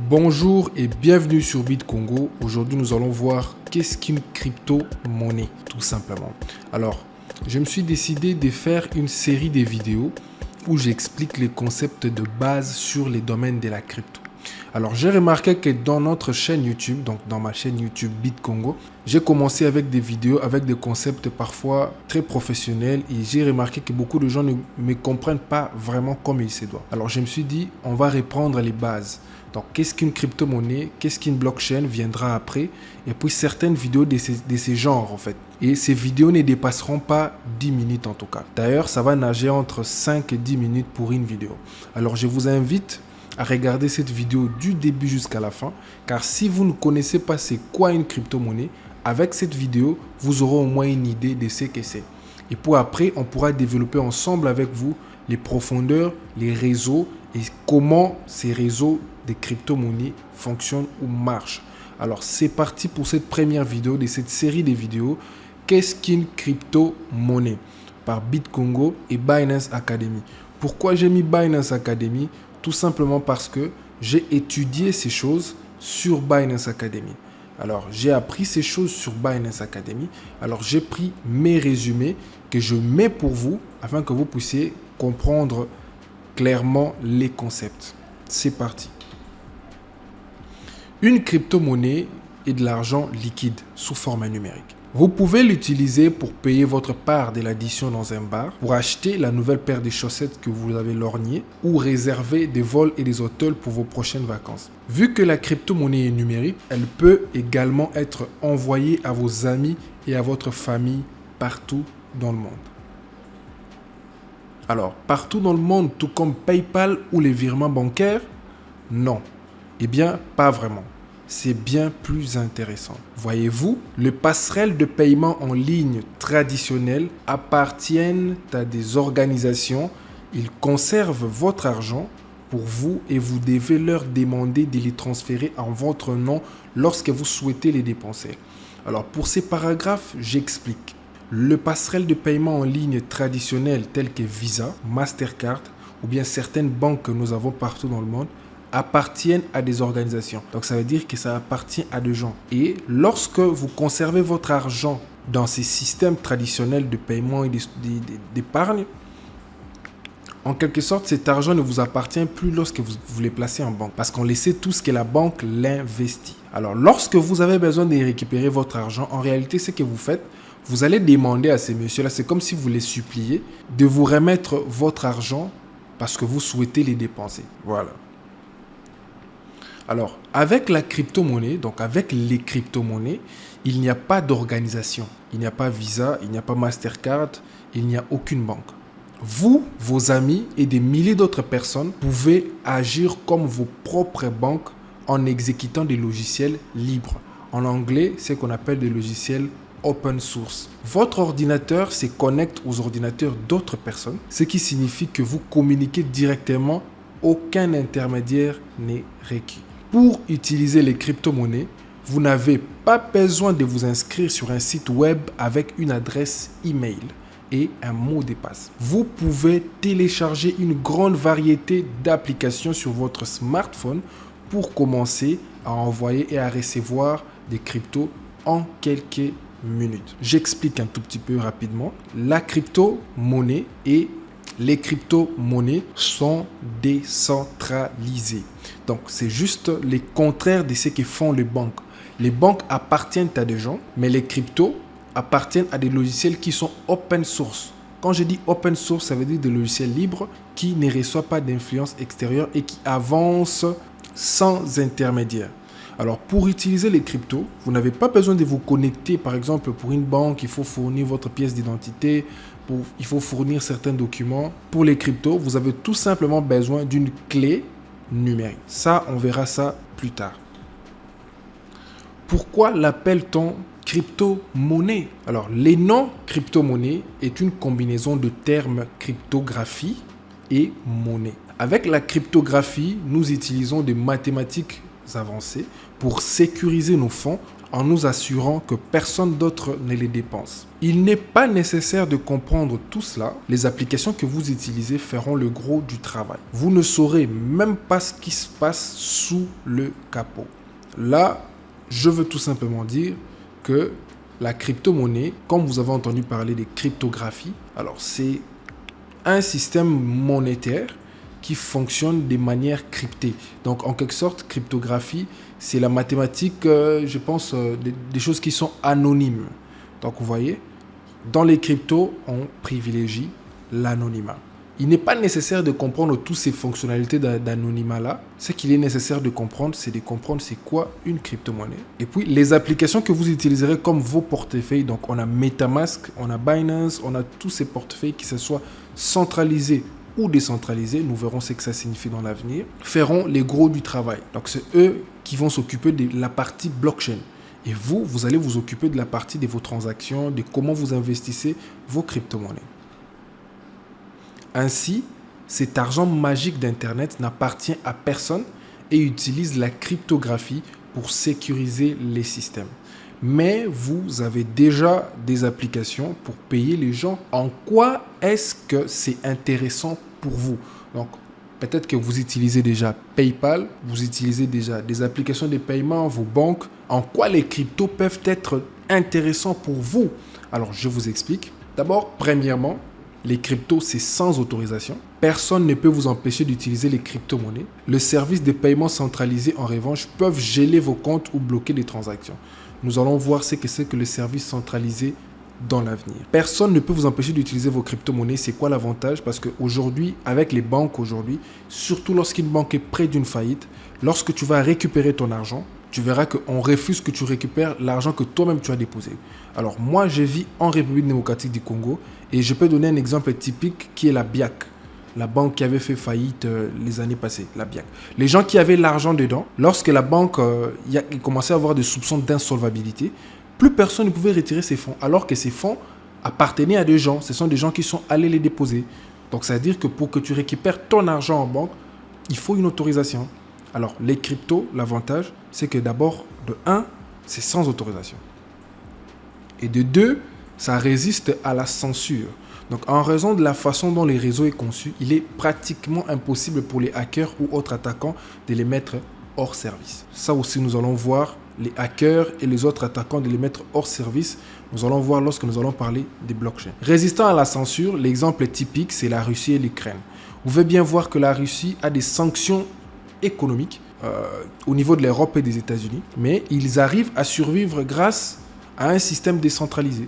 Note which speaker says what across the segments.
Speaker 1: Bonjour et bienvenue sur BitCongo. Aujourd'hui, nous allons voir qu'est-ce qu'une crypto-monnaie, tout simplement. Alors, je me suis décidé de faire une série de vidéos où j'explique les concepts de base sur les domaines de la crypto. Alors, j'ai remarqué que dans notre chaîne YouTube, donc dans ma chaîne YouTube BitCongo, j'ai commencé avec des vidéos avec des concepts parfois très professionnels et j'ai remarqué que beaucoup de gens ne me comprennent pas vraiment comme il se doit. Alors, je me suis dit, on va reprendre les bases. Donc, qu'est-ce qu'une crypto-monnaie, qu'est-ce qu'une blockchain viendra après, et puis certaines vidéos de ces genres en fait. Et ces vidéos ne dépasseront pas 10 minutes en tout cas. D'ailleurs, ça va nager entre 5 et 10 minutes pour une vidéo. Alors, je vous invite à regarder cette vidéo du début jusqu'à la fin, car si vous ne connaissez pas c'est quoi une crypto-monnaie, avec cette vidéo, vous aurez au moins une idée de ce que c'est. Et puis après, on pourra développer ensemble avec vous les profondeurs, les réseaux et comment ces réseaux des crypto-monnaies fonctionnent ou marchent. Alors, c'est parti pour cette première vidéo de cette série de vidéos. Qu'est-ce qu'une crypto-monnaie? Par BitCongo et Binance Academy. Pourquoi j'ai mis Binance Academy? Tout simplement parce que j'ai étudié ces choses sur Binance Academy. Alors, j'ai appris ces choses sur Binance Academy. Alors, j'ai pris mes résumés que je mets pour vous afin que vous puissiez comprendre clairement les concepts. C'est parti. Une crypto-monnaie est de l'argent liquide sous format numérique. Vous pouvez l'utiliser pour payer votre part de l'addition dans un bar, pour acheter la nouvelle paire de chaussettes que vous avez lorgnées ou réserver des vols et des hôtels pour vos prochaines vacances. Vu que la crypto-monnaie est numérique, elle peut également être envoyée à vos amis et à votre famille partout dans le monde. Alors, partout dans le monde, tout comme PayPal ou les virements bancaires? Non. Eh bien, pas vraiment. C'est bien plus intéressant. Voyez-vous, les passerelles de paiement en ligne traditionnelles appartiennent à des organisations. Ils conservent votre argent pour vous et vous devez leur demander de les transférer en votre nom lorsque vous souhaitez les dépenser. Alors, pour ces paragraphes, j'explique. Le passerelle de paiement en ligne traditionnelles telles que Visa, Mastercard ou bien certaines banques que nous avons partout dans le monde appartiennent à des organisations. Donc ça veut dire que ça appartient à des gens. Et lorsque vous conservez votre argent dans ces systèmes traditionnels de paiement et d'épargne, en quelque sorte, cet argent ne vous appartient plus lorsque vous les placez en banque. Parce qu'on le sait tous que la banque l'investit. Alors, lorsque vous avez besoin de récupérer votre argent, en réalité, ce que vous faites, vous allez demander à ces messieurs-là, c'est comme si vous les suppliez, de vous remettre votre argent parce que vous souhaitez les dépenser. Voilà. Alors, avec la crypto-monnaie, donc avec les crypto-monnaies, il n'y a pas d'organisation. Il n'y a pas Visa, il n'y a pas Mastercard, il n'y a aucune banque. Vous, vos amis et des milliers d'autres personnes pouvez agir comme vos propres banques en exécutant des logiciels libres. En anglais, c'est ce qu'on appelle des logiciels open source. Votre ordinateur se connecte aux ordinateurs d'autres personnes, ce qui signifie que vous communiquez directement, aucun intermédiaire n'est requis. Pour utiliser les crypto-monnaies, vous n'avez pas besoin de vous inscrire sur un site web avec une adresse email et un mot de passe. Vous pouvez télécharger une grande variété d'applications sur votre smartphone pour commencer à envoyer et à recevoir des cryptos en quelques minutes. J'explique un tout petit peu rapidement. La crypto-monnaie et les crypto-monnaies sont décentralisées. Donc, c'est juste les contraires de ce que font les banques. Les banques appartiennent à des gens, mais les cryptos appartiennent à des logiciels qui sont open source. Quand je dis open source, ça veut dire des logiciels libres qui ne reçoivent pas d'influence extérieure et qui avancent sans intermédiaire. Alors, pour utiliser les cryptos, vous n'avez pas besoin de vous connecter. Par exemple, pour une banque, il faut fournir votre pièce d'identité, il faut fournir certains documents. Pour les cryptos, vous avez tout simplement besoin d'une clé numérique. Ça, on verra ça plus tard. Pourquoi l'appelle-t-on crypto-monnaie? Alors, les noms crypto-monnaie est une combinaison de termes cryptographie et monnaie. Avec la cryptographie, nous utilisons des mathématiques avancées pour sécuriser nos fonds en nous assurant que personne d'autre ne les dépense. Il n'est pas nécessaire de comprendre tout cela. Les applications que vous utilisez feront le gros du travail. Vous ne saurez même pas ce qui se passe sous le capot. Là, je veux tout simplement dire que la crypto-monnaie, comme vous avez entendu parler des cryptographies, alors c'est un système monétaire qui fonctionne de manière cryptée. Donc en quelque sorte, cryptographie, c'est la mathématique, je pense, des choses qui sont anonymes. Donc vous voyez, dans les cryptos, on privilégie l'anonymat. Il n'est pas nécessaire de comprendre toutes ces fonctionnalités d'anonymat-là. Ce qu'il est nécessaire de comprendre, c'est quoi une crypto-monnaie. Et puis, les applications que vous utiliserez comme vos portefeuilles, donc on a MetaMask, on a Binance, on a tous ces portefeuilles qui se soient centralisés ou décentralisés, nous verrons ce que ça signifie dans l'avenir, feront les gros du travail. Donc, c'est eux qui vont s'occuper de la partie blockchain. Et vous allez vous occuper de la partie de vos transactions, de comment vous investissez vos crypto-monnaies. Ainsi, cet argent magique d'Internet n'appartient à personne et utilise la cryptographie pour sécuriser les systèmes. Mais vous avez déjà des applications pour payer les gens. En quoi est-ce que c'est intéressant pour vous? Donc, peut-être que vous utilisez déjà PayPal, vous utilisez déjà des applications de paiement, vos banques. En quoi les cryptos peuvent être intéressants pour vous? Alors, je vous explique. D'abord, premièrement, les cryptos, c'est sans autorisation. Personne ne peut vous empêcher d'utiliser les crypto-monnaies. Le service de paiement centralisé, en revanche, peuvent geler vos comptes ou bloquer des transactions. Nous allons voir ce que c'est que le service centralisé dans l'avenir. Personne ne peut vous empêcher d'utiliser vos crypto-monnaies. C'est quoi l'avantage? Parce qu'aujourd'hui, avec les banques surtout lorsqu'une banque est près d'une faillite, lorsque tu vas récupérer ton argent, tu verras qu'on refuse que tu récupères l'argent que toi-même tu as déposé. Alors moi, je vis en République démocratique du Congo et je peux donner un exemple typique qui est la BIAC, la banque qui avait fait faillite les années passées, la BIAC. Les gens qui avaient l'argent dedans, lorsque la banque commençait à avoir des soupçons d'insolvabilité, plus personne ne pouvait retirer ses fonds, alors que ces fonds appartenaient à des gens. Ce sont des gens qui sont allés les déposer. Donc ça veut dire que pour que tu récupères ton argent en banque, il faut une autorisation. Alors, les cryptos, l'avantage, c'est que d'abord, de 1, c'est sans autorisation. Et de 2, ça résiste à la censure. Donc, en raison de la façon dont les réseaux sont conçus, il est pratiquement impossible pour les hackers ou autres attaquants de les mettre hors service. Ça aussi, nous allons voir les hackers et les autres attaquants de les mettre hors service. Nous allons voir lorsque nous allons parler des blockchains. Résistant à la censure, l'exemple typique, c'est la Russie et l'Ukraine. Vous pouvez bien voir que la Russie a des sanctions économique au niveau de l'Europe et des États-Unis, mais ils arrivent à survivre grâce à un système décentralisé.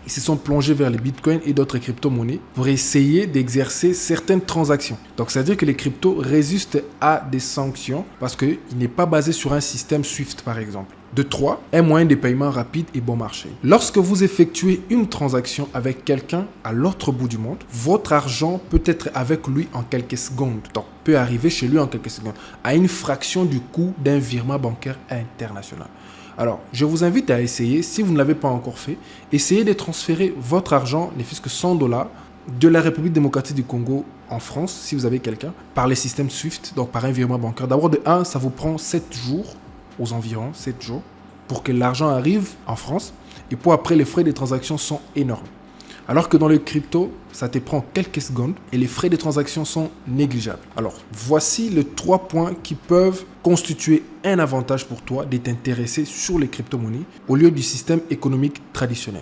Speaker 1: Ils se sont plongés vers les bitcoins et d'autres crypto-monnaies pour essayer d'exercer certaines transactions. Donc, ça veut dire que les cryptos résistent à des sanctions parce qu'il n'est pas basé sur un système SWIFT, par exemple. De 3, un moyen de paiement rapide et bon marché. Lorsque vous effectuez une transaction avec quelqu'un à l'autre bout du monde, votre argent peut être avec lui en quelques secondes. Donc, peut arriver chez lui en quelques secondes, à une fraction du coût d'un virement bancaire international. Alors, je vous invite à essayer, si vous ne l'avez pas encore fait, essayez de transférer votre argent, ne fût-ce que $100, de la République démocratique du Congo en France, si vous avez quelqu'un, par les systèmes SWIFT, donc par un virement bancaire. D'abord, de 1, ça vous prend 7 jours, aux environs 7 jours, pour que l'argent arrive en France. Et pour après, les frais de transaction sont énormes. Alors que dans le crypto, ça te prend quelques secondes et les frais de transaction sont négligeables. Alors, voici les 3 points qui peuvent constituer un avantage pour toi de t'intéresser sur les crypto-monnaies au lieu du système économique traditionnel.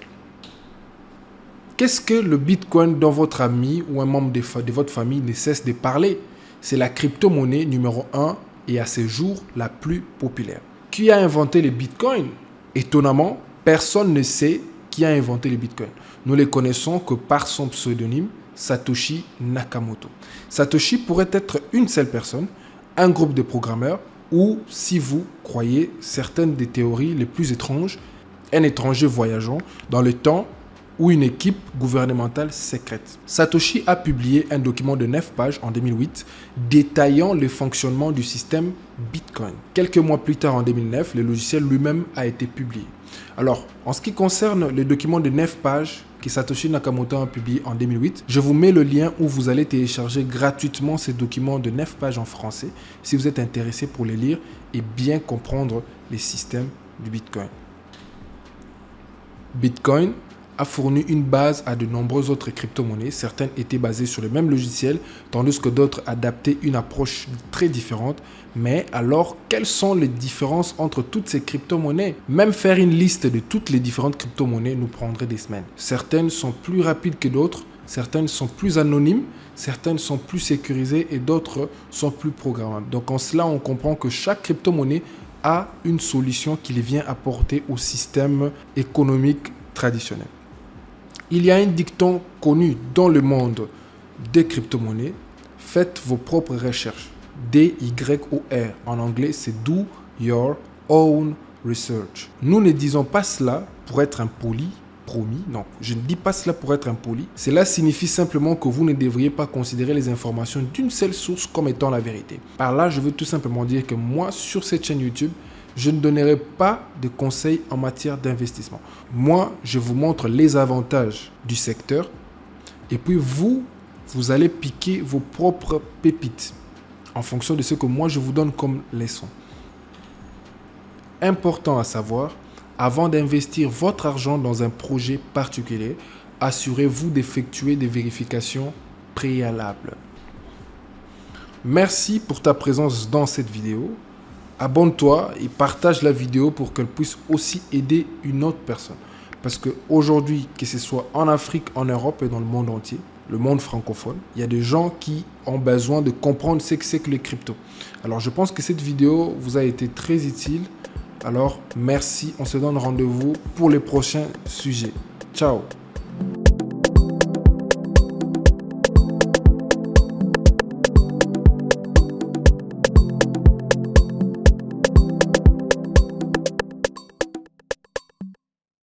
Speaker 1: Qu'est-ce que le Bitcoin dont votre ami ou un membre de votre famille ne cesse de parler? C'est la crypto-monnaie numéro 1 et à ce jour la plus populaire. Qui a inventé les bitcoins? Étonnamment, personne ne sait qui a inventé les bitcoins. Nous les connaissons que par son pseudonyme Satoshi Nakamoto. Satoshi pourrait être une seule personne, un groupe de programmeurs ou, si vous croyez certaines des théories les plus étranges, un étranger voyageant dans le temps ou une équipe gouvernementale secrète. Satoshi a publié un document de 9 pages en 2008 détaillant le fonctionnement du système Bitcoin. Quelques mois plus tard, en 2009, le logiciel lui-même a été publié. Alors, en ce qui concerne le document de 9 pages que Satoshi Nakamoto a publié en 2008, je vous mets le lien où vous allez télécharger gratuitement ces documents de 9 pages en français si vous êtes intéressé pour les lire et bien comprendre les systèmes du Bitcoin. Bitcoin a fourni une base à de nombreuses autres crypto-monnaies. Certaines étaient basées sur le même logiciel, tandis que d'autres adaptaient une approche très différente. Mais alors, quelles sont les différences entre toutes ces crypto-monnaies? Même faire une liste de toutes les différentes crypto-monnaies nous prendrait des semaines. Certaines sont plus rapides que d'autres, certaines sont plus anonymes, certaines sont plus sécurisées et d'autres sont plus programmables. Donc en cela, on comprend que chaque crypto-monnaie a une solution qu'il vient apporter au système économique traditionnel. Il y a un dicton connu dans le monde des crypto-monnaies. Faites vos propres recherches. D-Y-O-R. En anglais, c'est Do Your Own Research. Nous ne disons pas cela pour être impoli, promis. Non, je ne dis pas cela pour être impoli. Cela signifie simplement que vous ne devriez pas considérer les informations d'une seule source comme étant la vérité. Par là, je veux tout simplement dire que moi, sur cette chaîne YouTube, je ne donnerai pas de conseils en matière d'investissement. Moi, je vous montre les avantages du secteur et puis vous allez piquer vos propres pépites en fonction de ce que moi je vous donne comme leçon. Important à savoir, avant d'investir votre argent dans un projet particulier, assurez-vous d'effectuer des vérifications préalables. Merci pour ta présence dans cette vidéo. Abonne-toi et partage la vidéo pour qu'elle puisse aussi aider une autre personne. Parce qu'aujourd'hui, que ce soit en Afrique, en Europe et dans le monde entier, le monde francophone, il y a des gens qui ont besoin de comprendre ce que c'est que les cryptos. Alors, je pense que cette vidéo vous a été très utile. Alors, merci. On se donne rendez-vous pour les prochains sujets. Ciao.